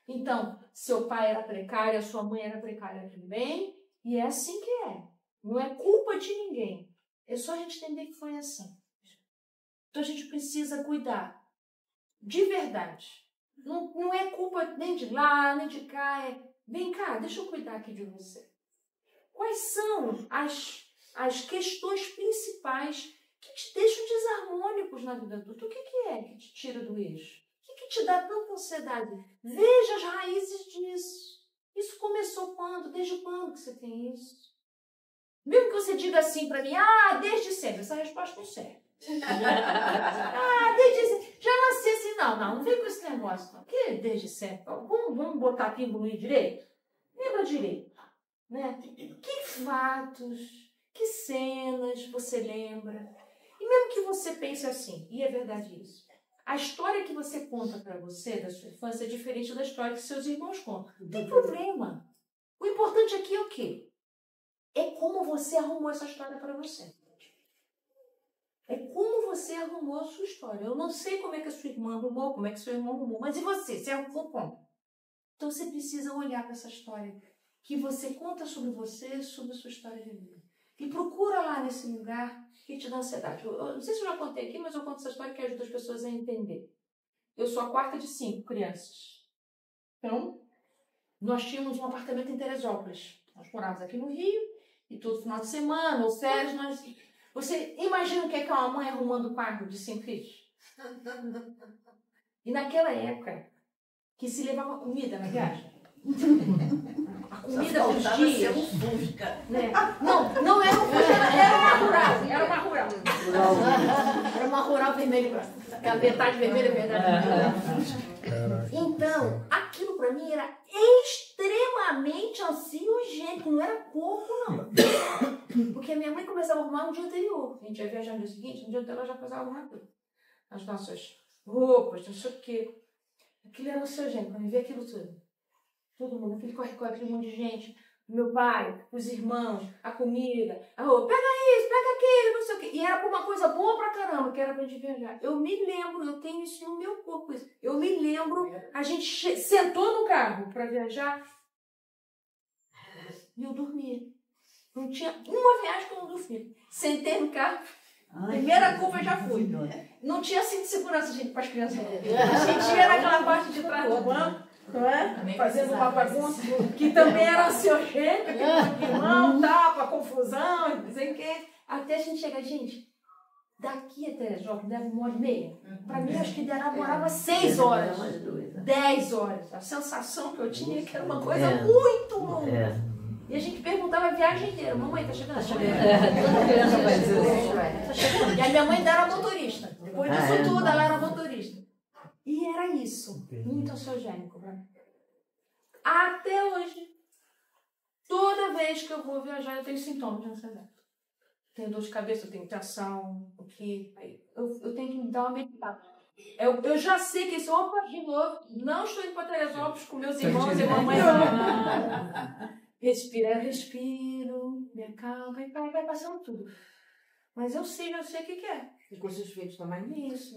Então, seu pai era precário, a sua mãe era precária também, e é assim que é. Não é culpa de ninguém. É só a gente entender que foi assim. Então, a gente precisa cuidar. De verdade. Não é culpa nem de lá, nem de cá. Vem cá, deixa eu cuidar aqui de você. Quais são as questões principais que te deixam desarmônicos na vida adulta? O que é que te tira do eixo? O que te dá tanta ansiedade? Veja as raízes disso. Isso começou quando? Desde quando que você tem isso? Mesmo que você diga assim para mim, desde sempre. Essa resposta não serve. Desde sempre. Já nasci assim, não vem com esse negócio. Não. Que desde sempre? Vamos botar aqui e direito? Lembra direito. Né? Que fatos, que cenas você lembra? E mesmo que você pense assim, e é verdade isso, a história que você conta para você da sua infância é diferente da história que seus irmãos contam. Não tem problema. O importante aqui é o quê? É como você arrumou essa história para você. É como você arrumou a sua história. Eu não sei como é que a sua irmã arrumou, como é que seu irmão arrumou, mas e você? Você arrumou como? Então você precisa olhar para essa história que você conta sobre você, sobre a sua história de vida. E procura lá nesse lugar que te dá ansiedade. Eu não sei se eu já contei aqui, mas eu conto essa história que ajuda as pessoas a entender. Eu sou a quarta de 5 crianças. Então, nós tínhamos um apartamento em Teresópolis. Nós morávamos aqui no Rio e todo final de semana, ou férias, nós... Você imagina o que é uma mãe arrumando o quarto de 5 filhos? E naquela época, que se levava comida na viagem, a comida dos dias. Né? Não era um Fusca, era uma rural. Era uma rural vermelha e branca. Aquela metade vermelha e metade branca. Então, aquilo para mim era extremamente ansiogênico, não era pouco, não. Porque a minha mãe começava a arrumar no dia anterior. A gente ia viajar no dia seguinte, no dia anterior ela já começava a arrumar tudo. As nossas roupas, não sei o quê. Aquilo era ansiogênico, quando eu via aquilo tudo. Todo mundo, aquele corre-corre, aquele monte de gente. Meu pai, os irmãos, a comida, a roupa. Pega isso, pega aquilo, não sei o quê. E era por uma coisa boa pra caramba, que era pra gente viajar. Eu me lembro, eu tenho isso no meu corpo. Isso. Eu me lembro, a gente sentou no carro pra viajar e eu dormia. Não tinha uma viagem que eu não dormia. Sentei no carro, primeira curva já fui. Não tinha cinto de segurança, gente, para as crianças. A gente ia naquela parte de trás do banco, não é? Fazendo uma bagunça, que também era ansiogênica, irmão, tapa, confusão, não sei o quê. Até a gente chegar, gente, daqui a Teresópolis deve 1h30. Para mim, acho que demorava 6 horas, 10 horas. A sensação que eu tinha é que era uma coisa muito longa. E a gente perguntava a viagem inteira, mamãe, tá chegando? Tá chegando. E a minha mãe ainda era motorista. Depois disso tudo, ela era motorista. E era isso, muito ansiogênico pra mim. Até hoje, toda vez que eu vou viajar, eu tenho sintomas de ansiedade. Tenho dor de cabeça, eu tenho tensão, eu tenho que dar uma meditada. Eu já sei que de novo, não estou indo para Teresópolis com meus irmãos e mamãe. Respiro, me acalmo, e vai passando tudo. Mas eu sei o que é. E com seus filhos também? Isso.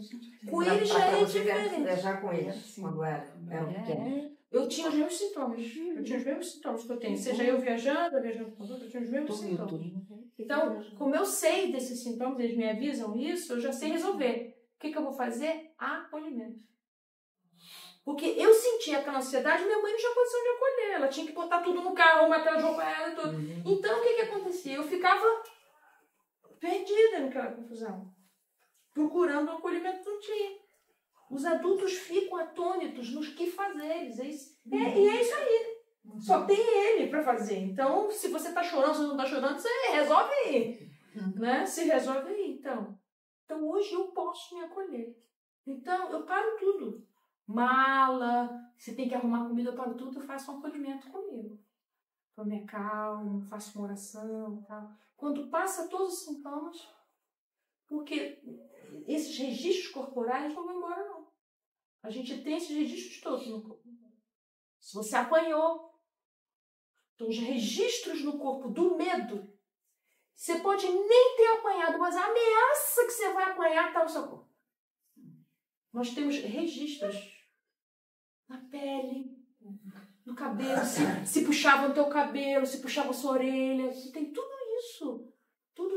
Com eles já é diferente. Viajar com eles, quando era pequeno. Eu tinha os mesmos sintomas. Eu tinha os mesmos sintomas que eu tenho. Seja eu viajando com os outros, eu tinha os mesmos sintomas. Então, como eu sei desses sintomas, eles me avisam isso, eu já sei resolver. O que eu vou fazer? Acolhimento. Porque eu sentia aquela ansiedade, minha mãe não tinha condição de acolher. Ela tinha que botar tudo no carro, arrumar aquela roupa ela e tudo. Então, o que acontecia? Eu ficava perdida naquela confusão. procurando o acolhimento do dia. Os adultos ficam atônitos nos que fazeres. E é isso aí. Só tem ele para fazer. Então, se você está chorando, se não está chorando, você resolve aí. Né? Se resolve aí, então. Então, hoje eu posso me acolher. Então, eu paro tudo. Mala, se tem que arrumar comida, eu paro tudo, eu faço um acolhimento comigo. Eu me acalmo, faço uma oração e tal. Quando passa todos os sintomas, porque esses registros corporais não vão embora, não. A gente tem esses registros todos no corpo. Se você apanhou, então os registros no corpo do medo, você pode nem ter apanhado, mas a ameaça que você vai apanhar está no seu corpo. Nós temos registros na pele, no cabelo, se puxava o teu cabelo, se puxava a sua orelha, você tem tudo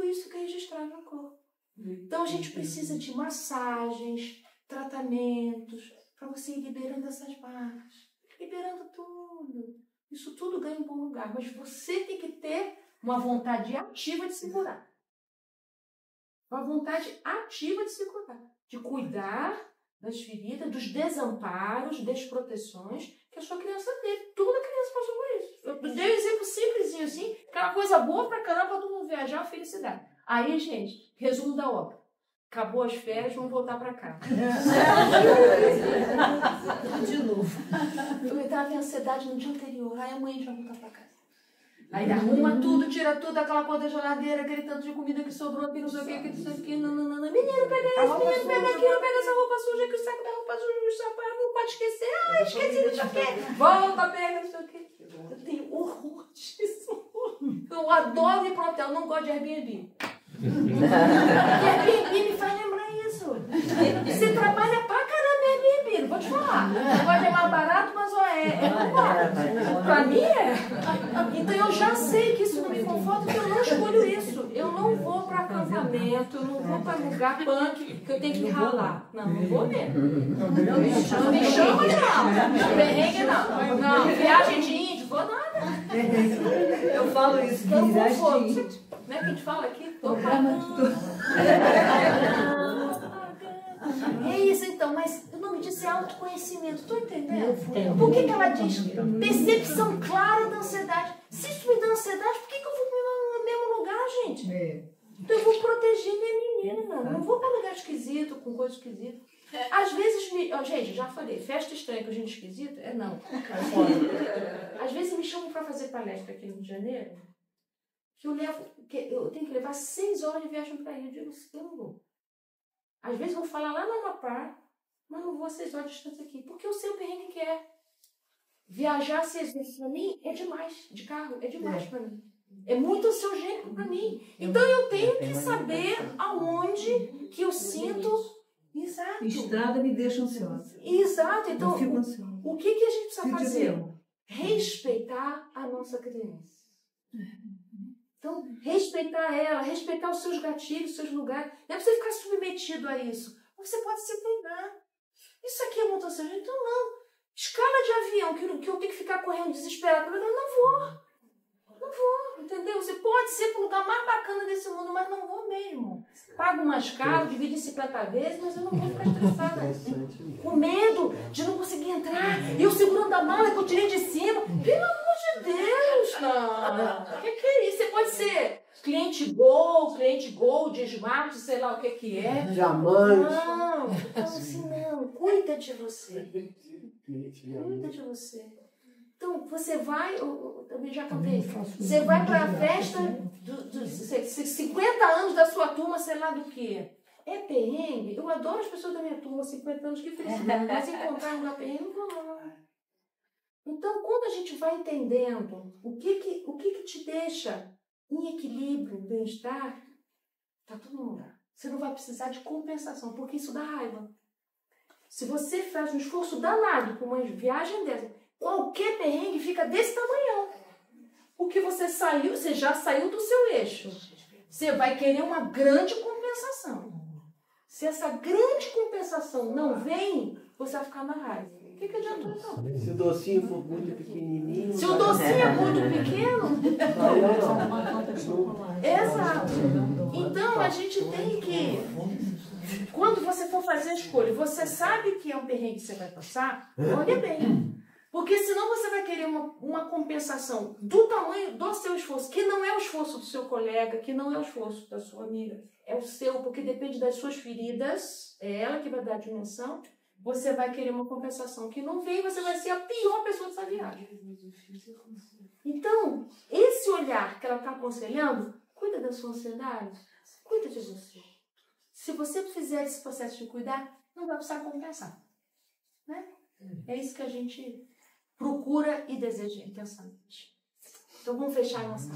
isso que é registrado no corpo. Então a gente precisa de massagens, tratamentos, para você ir liberando essas marcas, liberando tudo. Isso tudo ganha um bom lugar, mas você tem que ter uma vontade ativa de se curar. Uma vontade ativa de se curar, de cuidar das feridas, dos desamparos, desproteções que a sua criança teve. Toda criança passou por isso. Eu dei um exemplo simplesinho assim, aquela coisa boa pra caramba para todo mundo viajar, felicidade. Aí, gente, resumo da obra. Acabou as férias, vamos voltar para cá. De novo. Eu entrava em ansiedade no dia anterior. Aí amanhã a gente vai voltar para casa. Aí arruma tudo, tira tudo, aquela coisa da geladeira, aquele tanto de comida que sobrou aqui, não sei o que, aqui, não sei o que. Menino, pega isso, menino, pega aquilo, pega essa roupa suja, que o saco da roupa suja, o sapato, não pode esquecer. Ah, esqueci, não sei o que. Volta, pega, não sei o que. Eu tenho horror disso. Eu adoro ir pro hotel, não gosto de Airbnb. Airbnb me faz lembrar isso. Você trabalha pra caramba em Airbnb, não vou te falar. Não pode é mais barato, mas bom. Pra mim é. Então eu já sei que isso não me conforta, porque eu não escolho isso. Eu não vou pra acampamento, eu não vou pra lugar punk que eu tenho que ralar. Não vou mesmo. Não me chama, não. Perrengue, não. Não, viagem de índio, vou nada. Eu falo isso, então, como é que a gente fala aqui? Tô pagando. É isso então, mas o nome disso é autoconhecimento. Estou entendendo? Por que ela diz percepção clara da ansiedade? Se isso me dá ansiedade, por que eu vou no mesmo lugar, gente? Então eu vou proteger minha menina. Não vou para lugar esquisito, com coisa esquisita. Às vezes, gente, já falei, festa estranha com gente esquisita? É não. Às vezes me chamam para fazer palestra aqui no Rio de Janeiro, que eu tenho que levar 6 horas de viagem para ir. Eu digo, eu não vou. Às vezes eu vou falar lá no Amapá, mas não vou 6 horas de distância aqui, porque eu sei o perrengue que é. Viajar 6 vezes para mim é demais, de carro, é demais para mim. É muito ansiogênico para mim. Então eu tenho que saber aonde que eu sinto. Exato. Estrada me deixa ansiosa. Exato. Então, eu fico ansiosa. O que a gente precisa fazer? Respeitar a nossa criança. Então, respeitar ela, respeitar os seus gatilhos, os seus lugares. Não é para você ficar submetido a isso. Você pode se treinar. Isso aqui é muito ansiogênico? Então, não. Escala de avião, que eu tenho que ficar correndo desesperado. Eu não vou. Não vou, entendeu? Você pode ser para o lugar mais bacana desse mundo, mas não vou mesmo. Pago mais caro, divido em 50 vezes, mas eu não vou ficar estressada. Com medo de não conseguir entrar. E eu segurando a mala que eu tirei de cima. Pelo amor de Deus, não. O que é isso? Você pode ser cliente Gold, Smart, sei lá o que é. Diamante. Não, então assim, não. Cuida de você. Cuida de você. Então, você vai, eu também já contei, você vai para a festa dos 50 anos da sua turma, sei lá do que. É perrengue? Eu adoro as pessoas da minha turma, 50 anos, que felicidade. Mas encontrar um lugar perrengue, não vou não. Então, quando a gente vai entendendo o que te deixa em equilíbrio, bem-estar, está tudo no lugar. Você não vai precisar de compensação, porque isso dá raiva. Se você faz um esforço danado para uma viagem dessa, qualquer perrengue fica desse tamanhão. Porque você já saiu do seu eixo. Você vai querer uma grande compensação. Se essa grande compensação não vem, você vai ficar na raiva. O que adiantou então? Se o docinho for muito pequenininho... Se o docinho é muito pequeno... Exato. Então a gente tem que Quando você for fazer a escolha, você sabe que é um perrengue que você vai passar, olha bem. Porque senão você vai querer uma compensação do tamanho do seu esforço, que não é o esforço do seu colega, que não é o esforço da sua amiga, é o seu, porque depende das suas feridas, é ela que vai dar a dimensão. Você vai querer uma compensação que não vem, você vai ser a pior pessoa dessa viagem. Então, esse olhar que ela está aconselhando, cuida da sua ansiedade, cuida de você. Se você fizer esse processo de cuidar, não vai precisar compensar. Né? É isso que a gente procura e deseja intensamente. Então, vamos fechar a nossa